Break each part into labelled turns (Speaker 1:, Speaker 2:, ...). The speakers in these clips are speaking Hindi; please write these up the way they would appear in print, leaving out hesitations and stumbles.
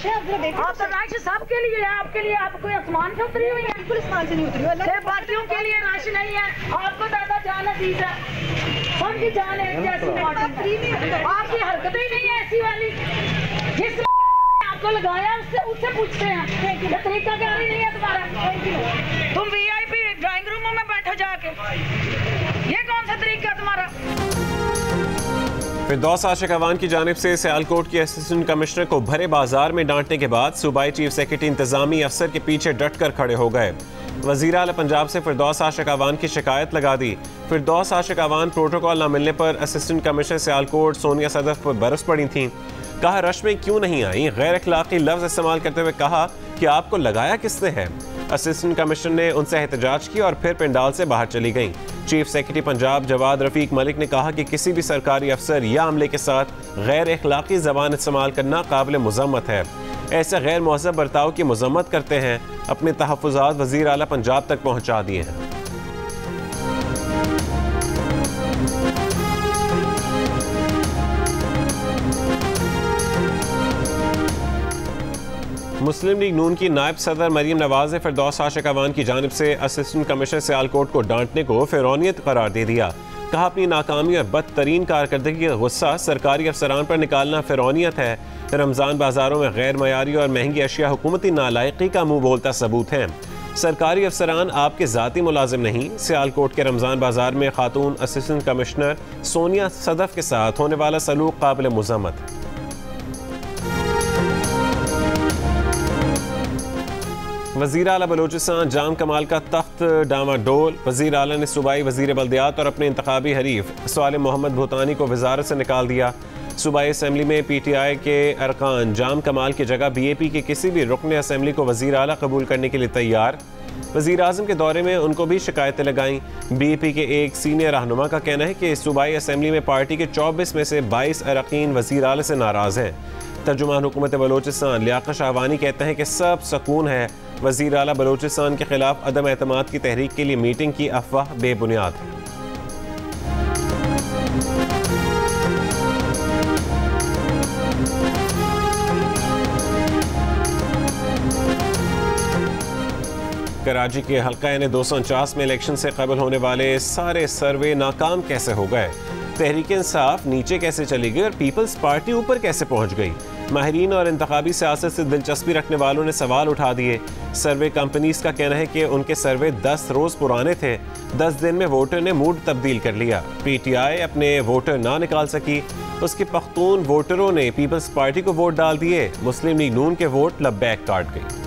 Speaker 1: रश है, आप जरा देखिए।
Speaker 2: आप तो रश सबके लिए है, आपके लिए आप कोई आसमान से उतरी हुई है?
Speaker 1: बिल्कुल आसमान से नहीं उतरी हुई,
Speaker 2: बाकियों के लिए रश नहीं है। आपको दादा जान अजीज है, सबकी जान है जैसी आपकी हरकतें ही नहीं है ऐसी वाली। जिस आपको लगाया उससे पूछते हैं तरीका क्या नहीं है तुम्हारा। तुम VIP ड्राइंग रूमों में बैठो जाके, ये कौन सा तरीका तुम्हारा?
Speaker 3: फिरदौस आशिक अवान की जानिब से सियालकोट के असिस्टेंट कमिश्नर को भरे बाजार में डांटने के बाद सूबाई चीफ सेक्रेटरी इंतजामी अफसर के पीछे डट कर खड़े हो गए। वजीर आला पंजाब से फिरदौस आशिक अवान की शिकायत लगा दी। फिरदौस आशिक अवान प्रोटोकॉल न मिलने पर असिस्टेंट कमिश्नर सियालकोट सोनिया सदफ पर बरस पड़ी थीं। कहा रश में क्यों नहीं आई, गैर अखलाकी लफ्ज इस्तेमाल करते हुए कहा कि आपको लगाया किसने है। असिस्टेंट कमिश्नर ने उनसे एहतजाज किया और फिर पंडाल से बाहर चली गईं। चीफ सेक्रेटरी पंजाब जवाद रफीक मलिक ने कहा कि किसी भी सरकारी अफसर या अमले के साथ गैर अखलाकी ज़बान इस्तेमाल करना काबिल मुज़म्मत है। ऐसे गैर मुहज़्ज़ब बर्ताव की मज़म्मत करते हैं। अपने तहफ़्फ़ुज़ात वज़ीर आला पंजाब तक पहुँचा दिए हैं। मुस्लिम लीग नून की नायब सदर मरीम नवाज ने फिरदौस आशिक अवान की जानिब से असिस्टेंट कमिश्नर सियालकोट को डांटने को फिरौनियत करार दे दिया। कहा अपनी नाकामी और बदतरीन कारकर्दगी का गुस्सा सरकारी अफसरान पर निकालना फिरौनियत है। रमज़ान बाजारों में गैर मयारी और महंगी अशिया हुकूमती नालायकी का मुँह बोलता सबूत है। सरकारी अफसरान आपके ज़ाती मुलाजिम नहीं। सियालकोट के रमज़ान बाजार में खातून असिस्टेंट कमिश्नर सोनिया सदफ के साथ होने वाला सलूक काबिल मुज़म्मत है। वज़ीर आला बलोचिस्तान जाम कमाल का तख्त डामाडोल। वज़ीर आला ने सूबाई वज़ीर बल्दियात और अपने इंतखाबी हरीफ साले मोहम्मद भूतानी को वज़ारत से निकाल दिया। सूबाई असम्बली में PTI के अरकान जाम कमाल की जगह BAP के किसी भी रुकन असम्बली को वज़ीर आला कबूल करने के लिए तैयार। वज़ीर आज़म के दौरे में उनको भी शिकायतें लगाईं। BAP के एक सीनियर रहनुमा का कहना है कि सूबाई असम्बली में पार्टी के 24 में से 22 अरकान वज़ीर आला से नाराज़ हैं। तर्जुमान हुकूमत बलोचिस्तान लियाकत शाहवानी कहते हैं कि सब सकून है। वज़ीर आला बलोचिस्तान के खिलाफ अदम एतमाद की तहरीक के लिए मीटिंग की अफवाह बेबुनियाद है। कराची के हल्का यानी 249 में इलेक्शन से कबल होने वाले सारे सर्वे नाकाम कैसे हो गए? तहरीक इंसाफ नीचे कैसे चली गई और पीपल्स पार्टी ऊपर कैसे पहुंच गई? माहिरीन और इंतखाबी सियासत से दिलचस्पी रखने वालों ने सवाल उठा दिए। सर्वे कंपनीज का कहना है कि उनके सर्वे 10 रोज पुराने थे। 10 दिन में वोटर ने मूड तब्दील कर लिया। PTI अपने वोटर ना निकाल सकी। उसके पख्तून वोटरों ने पीपल्स पार्टी को वोट डाल दिए। मुस्लिम लीग नून के वोट लबैक काट गई।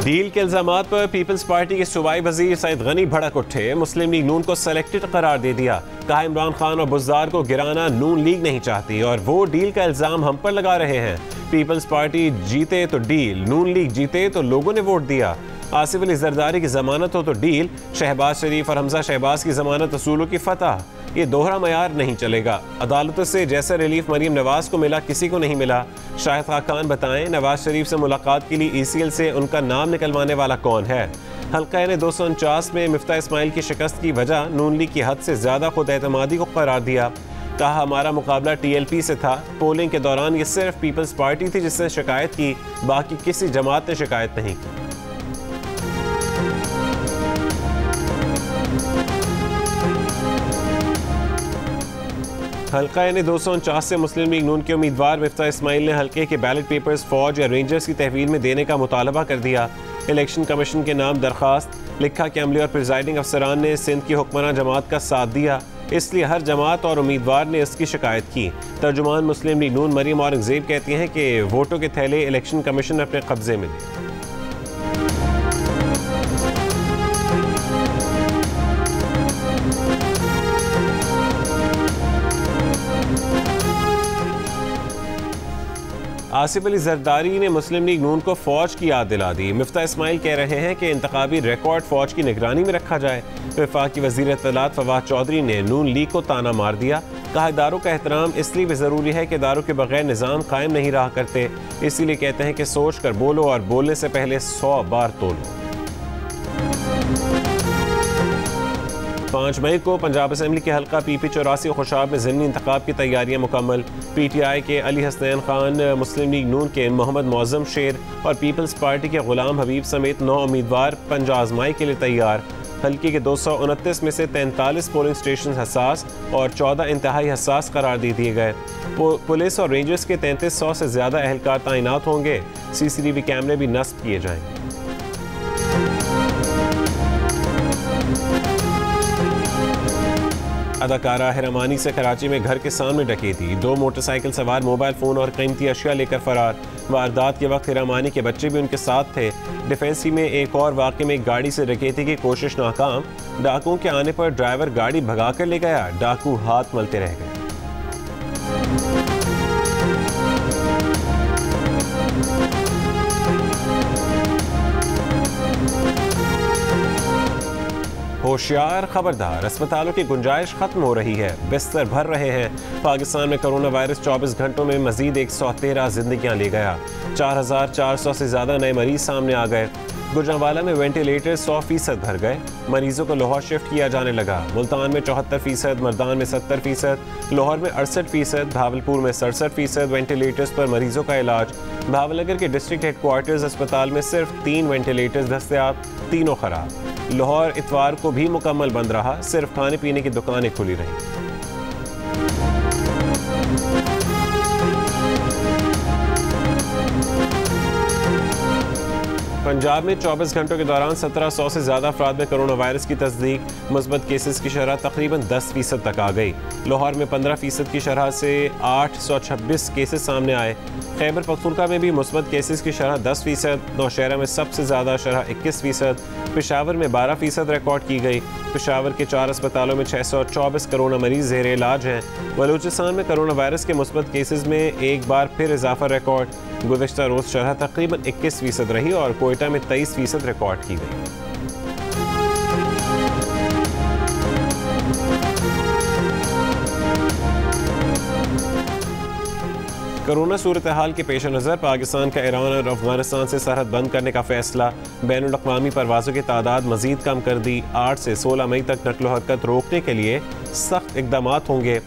Speaker 3: डील के इल्जामात पर पीपल्स पार्टी के सूबाई वजीर सईद गनी भड़क उठे। मुस्लिम लीग नून को सेलेक्टेड करार दे दिया। कहा इमरान खान और बुज़दार को गिराना नून लीग नहीं चाहती और वो डील का इल्जाम हम पर लगा रहे हैं। पीपल्स पार्टी जीते तो डील, नून लीग जीते तो लोगों ने वोट दिया। आसिफ अली जरदारी की जमानत हो तो डील, शहबाज शरीफ और हमजा शहबाज की जमानत असूलों की फतह। ये दोहरा मयार नहीं चलेगा। अदालतों से जैसा रिलीफ मरीम नवाज को मिला किसी को नहीं मिला। शाहिद खाकान बताएं नवाज शरीफ से मुलाकात के लिए ECL से उनका नाम निकलवाने वाला कौन है? हल्का ने 249 में मिफ्ता इस्माइल की शिकस्त की वजह नून लीग की हद से ज्यादा खुद एतमादी को करार दिया। कहा हमारा मुकाबला TLP से था। पोलिंग के दौरान ये सिर्फ पीपल्स पार्टी थी जिसने शिकायत की, बाकी किसी जमात ने शिकायत नहीं की। हल्का यानी 249 से मुस्लिम लीग नून के उम्मीदवार मिफ्ता इस्माइल ने हल्के के बैलेट पेपर्स फौज या रेंजर्स की तहवील में देने का मुतालबा कर दिया। इलेक्शन कमीशन के नाम दरखास्त लिखा कि अमले और प्रिजाइडिंग अफसरान ने सिंध की हुक्मरान जमात का साथ दिया, इसलिए हर जमात और उम्मीदवार ने इसकी शिकायत की। तर्जुमान मुस्लिम लीग नून मरीम औरंगजेब कहती हैं कि वोटों के थैले इलेक्शन कमीशन अपने कब्जे में लिए। आसिफ अली जरदारी ने मुस्लिम लीग नून को फौज की याद दिला दी। मिफ्ता इस्माइल कह रहे हैं कि इंतखाबी रिकॉर्ड फौज की निगरानी में रखा जाए। वफाकी वज़ीर इत्तलात फवाद चौधरी ने नून लीग को ताना मार दिया। कहा इदारों का एहतराम इसलिए भी ज़रूरी है कि इदारों के बगैर निज़ाम कायम नहीं रहा करते, इसीलिए कहते हैं कि सोच कर बोलो और बोलने से पहले 100 बार तोलो। 5 मई को पंजाब असम्बली के हल्का PP 84 खुशाब में ज़िमनी इंतखाब की तैयारियां मुकम्मल। PTI के अली हसनैन खान, मुस्लिम लीग नून के मोहम्मद मौज़म शेर और पीपल्स पार्टी के गुलाम हबीब समेत 9 उम्मीदवार पंज आजमाई के लिए तैयार। हल्के के 229 में से 43 पोलिंग स्टेशन हसास और 14 इंतहाई हसास करार दे दिए गए। पुलिस और रेंजर्स के 3300 से ज़्यादा अहलकार तैनात होंगे। CCTV कैमरे भी नस्ब किए जाएंगे। अदाकारा हिरामानी से कराची में घर के सामने डकैती, 2 मोटरसाइकिल सवार मोबाइल फ़ोन और कीमती अशिया लेकर फरार। वारदात के वक्त हिरामानी के बच्चे भी उनके साथ थे। डिफेंसी में एक और वाक़े में गाड़ी से डकैती की कोशिश नाकाम, डाकुओं के आने पर ड्राइवर गाड़ी भगा कर ले गया, डाकू हाथ मलते रह गए। होशियार, खबरदार, अस्पतालों की गुंजाइश खत्म हो रही है, बिस्तर भर रहे हैं। पाकिस्तान में कोरोना वायरस 24 घंटों में मजीद 113 जिंदगियां ले गया। 4400 से ज्यादा नए मरीज सामने आ गए। गुजरांवाला में वेंटिलेटर 100% भर गए। मरीजों को लाहौर शिफ्ट किया जाने लगा। मुल्तान में 74%, मर्दान में 70%, लाहौर में 68%, भावलपुर में 67% वेंटिलेटर्स पर मरीजों का इलाज। भावलगर के डिस्ट्रिक्ट हेडक्वार्टर्स अस्पताल में सिर्फ 3 वेंटिलेटर्स दस्तयाब, तीनों खराब। लाहौर इतवार को भी मुकम्मल बंद रहा, सिर्फ खाने पीने की दुकानें खुली रहीं। पंजाब में 24 घंटों के दौरान 1700 से ज़्यादा अफराद में कोरोना वायरस की तस्दीक। मुस्बत केसेस की शरह तकरीबन 10% तक आ गई। लाहौर में 15% की शरह से 826 केसेस सामने आए। खैबर पख्तूनख्वा में भी मुस्बत केसेस की शरह 10%। नौशहरा में सबसे ज़्यादा शरह 21%। पेशावर में 12% रिकॉर्ड की गई। पेशावर के 4 अस्पतालों में 624 कोरोना मरीज ज़ेरे इलाज हैं। बलूचिस्तान में कोरोना वायरस के मुस्बत केसेस में एक बार फिर इजाफा रिकॉर्ड। गुज़िश्ता रोज़ शरह तकरीबन 21% रही और कोयटा में 23% रिकॉर्ड की गई। कोरोना सूरत हाल के पेश नज़र पाकिस्तान का ईरान और अफगानिस्तान से सरहद बंद करने का फैसला। बैनुल अक़वामी परवाज़ों की तादाद मज़ीद कम कर दी। 8 से 16 मई तक नक़्ल हरकत रोकने के लिए सख्त इक़दामात होंगे।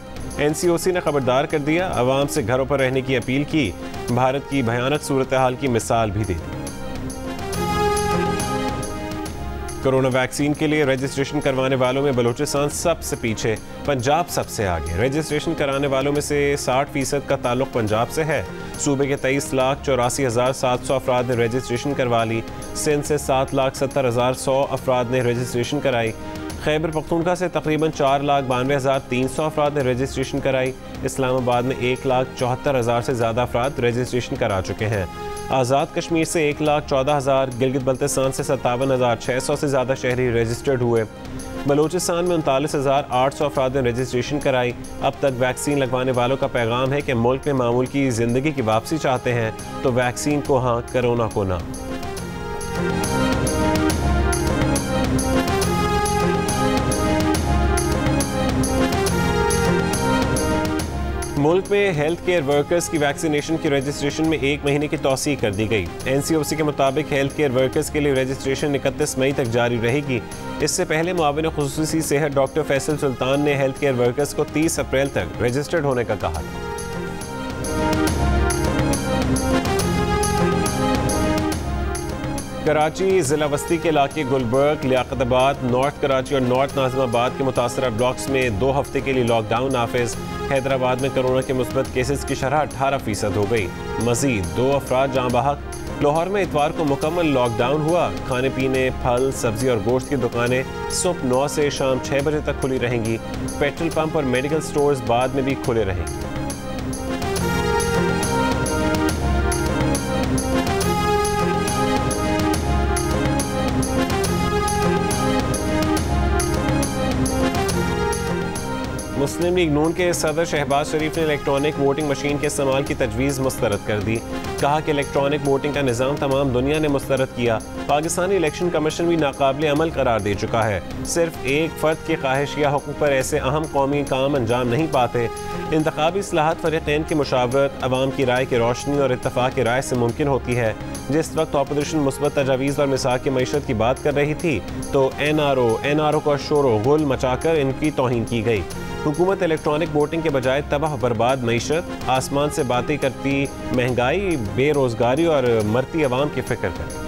Speaker 3: NCOC ने खबरदार कर दिया, अवाम से घरों पर रहने की अपील की। भारत की भयानक सूरत हाल की मिसाल भी दे दी। कोरोना वैक्सीन के लिए रजिस्ट्रेशन करवाने वालों में बलूचिस्तान सबसे पीछे, पंजाब सबसे आगे। रजिस्ट्रेशन कराने वालों में से 60% का ताल्लुक पंजाब से है। सूबे के 23,84,700 अफराद ने रजिस्ट्रेशन करवा ली। सिंध से 7,70,100 अफराद ने रजिस्ट्रेशन कराई। खैबर पख्तूनख्वा से तकरीबन 4,92,300 अफराद ने रजिस्ट्रेशन कराई। इस्लामाबाद में 1,74,000 से ज़्यादा अफराद रजिस्ट्रेशन करा चुके हैं। आज़ाद कश्मीर से 1,14,000, गिलगित बल्तिस्तान से 57,600 से ज़्यादा शहरी रजिस्टर्ड हुए। बलूचिस्तान में 39,800 अफराद ने रजिस्ट्रेशन कराई। अब तक वैक्सीन लगवाने वालों का पैगाम है कि मुल्क में मामूल की ज़िंदगी की वापसी चाहते हैं तो वैक्सीन को हाँ, कोरोना को ना। मुल्क में हेल्थ केयर वर्कर्स की वैक्सीनेशन की रजिस्ट्रेशन में 1 महीने की तौसीह कर दी गई। NCOC के मुताबिक हेल्थ केयर वर्कर्स के लिए रजिस्ट्रेशन 31 मई तक जारी रहेगी। इससे पहले मुआविन खुसूसी सेहत डॉक्टर फैसल सुल्तान ने हेल्थ केयर वर्कर्स को 30 अप्रैल तक रजिस्टर्ड होने का कहा। कराची जिला वस्ती के इलाके गुलबर्ग, लियाकताबाद, नॉर्थ कराची और नॉर्थ नाजिमाबाद के मुतासरा ब्लॉक्स में 2 हफ्ते के लिए लॉकडाउन नाफिज। हैदराबाद में कोरोना के मुस्बत केसेस की शरह 18% हो गई। मजीद 2 अफराद जाँ बहक। लाहौर में इतवार को मुकम्मल लॉकडाउन हुआ। खाने पीने, फल, सब्जी और गोश्त की दुकानें सुबह 9 से शाम 6 बजे तक खुली रहेंगी। पेट्रोल पंप और मेडिकल स्टोर्स बाद में भी खुले रहेंगे। मुस्लिम लीग नून के सदर शहबाज शरीफ ने इलेक्ट्रॉनिक वोटिंग मशीन के इस्तेमाल की तजवीज़ मुस्तरद कर दी। कहा कि इलेक्ट्रॉनिक वोटिंग का निज़ाम तमाम दुनिया ने मुस्तरद किया। पाकिस्तानी इलेक्शन कमीशन भी नाकाबिल अमल करार दे चुका है। सिर्फ एक फ़र्द की ख्वाहिश या हुकूक पर ऐसे अहम कौमी काम अंजाम नहीं पाते। इंतखाबी इस्लाहात फ़रीक़ैन की मुशावरत, अवाम की राय की रोशनी और इत्तफ़ाक़ की राय से मुमकिन होती है। जिस वक्त अपोजिशन मुस्बत तजावीज़ और मिसाक की मईशत की बात कर रही थी तो NRO का शोर गुल मचाकर इनकी तौहीन की गई। हुकूमत इलेक्ट्रॉनिक वोटिंग के बजाय तबाह बर्बाद मईशत, आसमान से बातें करती महंगाई, बेरोज़गारी और मरती अवाम की फ़िक्र कर।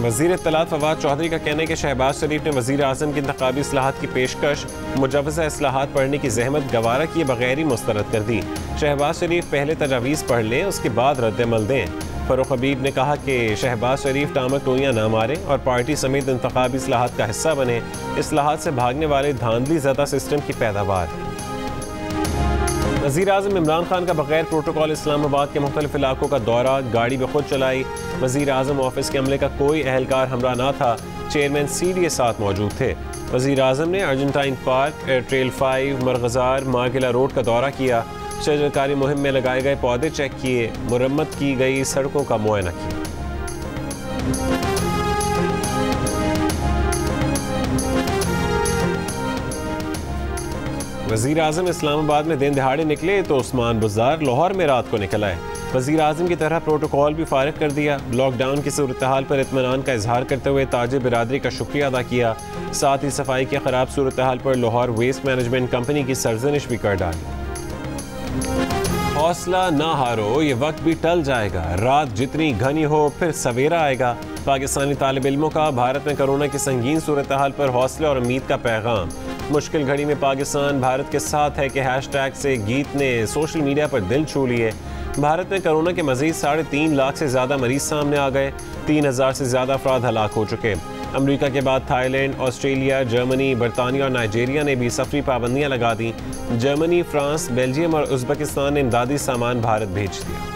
Speaker 3: वज़ीर इत्तलात फवाद चौधरी का कहना है कि शहबाज शरीफ ने वज़ीर आज़म की इंतखाबी इस्लाहात की पेशकश मुजव्वज़ा इस्लाहात पढ़ने की जहमत गवारा किए बगैर ही मुस्तरद कर दी। शहबाज शरीफ पहले तजावीज़ पढ़ लें, उसके बाद रद्द-ए-अमल दें। फ़ारूक हबीब ने कहा कि शहबाज शरीफ टामक टोइयाँ ना मारें और पार्टी समेत इंतखाबी इस्लाहात का हिस्सा बने। इस्लाहात से भागने वाले धांधली ज़दा सिस्टम की पैदावार। वज़ीर आज़म इमरान खान का बगैर प्रोटोकॉल इस्लामाबाद के मुख्तलिफ इलाकों का दौरा, गाड़ी में खुद चलाई। वज़ीर आज़म ऑफिस के अमले का कोई अहलकार हमरा ना था। चेयरमैन CDA साथ मौजूद थे। वज़ीर आज़म ने Argentine park, trail 5, मरगज़ार, Margalla road का दौरा किया। शजरकारी मुहिम में लगाए गए पौधे चेक किए। मुरम्मत की गई सड़कों का मुआयना किया। वज़ीर आज़म इस्लामाबाद में दिन दिहाड़े निकले तो उस्मान बुज़दार लाहौर में रात को निकल आए। वज़ीर आज़म की तरह प्रोटोकॉल भी फारिग कर दिया। लॉकडाउन की सूरत हाल पर इत्मीनान का इजहार करते हुए ताजिर बिरादरी का शुक्रिया अदा किया। साथ ही सफाई की ख़राब सूरत हाल पर लाहौर वेस्ट मैनेजमेंट कंपनी की सरजनिश भी कर डाली। हौसला ना हारो, ये वक्त भी टल जाएगा। रात जितनी घनी हो फिर सवेरा आएगा। पाकिस्तानी तालिब इल्मों का भारत में कोरोना की संगीन सूरत हाल पर हौसले और उम्मीद का पैगाम। मुश्किल घड़ी में पाकिस्तान भारत के साथ है कि हैशटैग से गीत ने सोशल मीडिया पर दिल छू लिए। भारत में कोरोना के मजीद 3.5 लाख से ज़्यादा मरीज सामने आ गए। 3000 से ज़्यादा अफराद हलाक हो चुके। अमेरिका के बाद थाईलैंड, ऑस्ट्रेलिया, जर्मनी, बरतानिया और नाइजीरिया ने भी सफरी पाबंदियां लगा दी। जर्मनी, फ्रांस, बेल्जियम और उज़्बेकिस्तान ने इमदादी सामान भारत भेज दिया।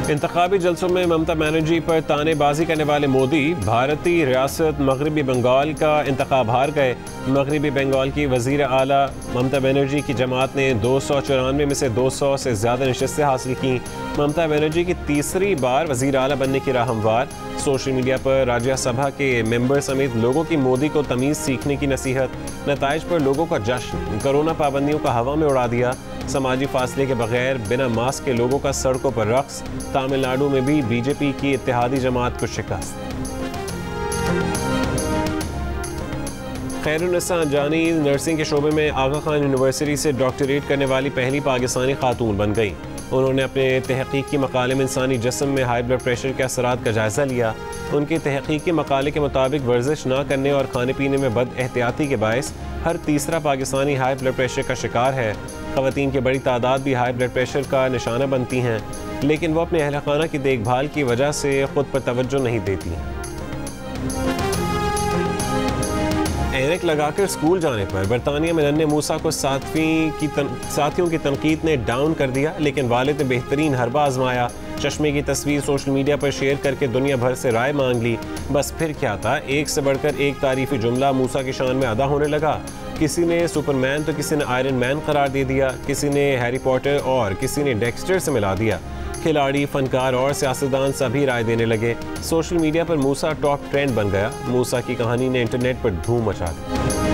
Speaker 3: इंतखाबी जलसों में ममता बनर्जी पर तानेबाजी करने वाले मोदी भारतीय रियासत मगरबी बंगाल का इंतखाब हार गए। मगरबी बंगाल की वज़ीर आला ममता बनर्जी की जमात ने 294 में से 200 से ज़्यादा नशस्तें हासिल की। ममता बनर्जी की तीसरी बार वज़ीर आला बनने की राह हमवार। सोशल मीडिया पर राज्यसभा के मेंबर समेत लोगों की मोदी को तमीज़ सीखने की नसीहत। नताइज पर लोगों का जश्न। कोरोना पाबंदियों का हवा में उड़ा दिया। समाजी फासले के बगैर बिना मास्क के लोगों का सड़कों पर रक्स। तमिलनाडु में भी बीजेपी की इत्तेहादी जमात को शिकस्त। खैरुन्निसा अंजानी नर्सिंग के शोबे में आगा खान यूनिवर्सिटी से डॉक्टरेट करने वाली पहली पाकिस्तानी खातून बन गई। उन्होंने अपने तहकीकी मकाले में इंसानी जिस्म में हाई ब्लड प्रेशर के असरात का जायज़ा लिया। उनके तहकीकी मकाले के मुताबिक वर्जिश ना करने और खाने पीने में बद एहतियाती के बायस हर तीसरा पाकिस्तानी हाई ब्लड प्रेशर का शिकार है। ख़वातीन की बड़ी तादाद भी हाई ब्लड प्रेशर का निशाना बनती हैं, लेकिन वो अपने अहल खाना की देखभाल की वजह से ख़ुद पर तवज्जो नहीं देती हैं। ऐनक लगाकर स्कूल जाने पर बरतानिया में नन्हे मूसा को साथियों की तनकीद ने डाउन कर दिया, लेकिन वालिद ने बेहतरीन हरबा आजमाया। चश्मे की तस्वीर सोशल मीडिया पर शेयर करके दुनिया भर से राय मांग ली। बस फिर क्या था, एक से बढ़कर एक तारीफी जुमला मूसा की शान में अदा होने लगा। किसी ने सुपरमैन तो किसी ने आयरन मैन करार दे दिया, किसी ने हैरी पॉटर और किसी ने डेक्स्टर से मिला दिया। खिलाड़ी, फनकार और सियासतदान सभी राय देने लगे। सोशल मीडिया पर मूसा टॉप ट्रेंड बन गया। मूसा की कहानी ने इंटरनेट पर धूम मचा दी।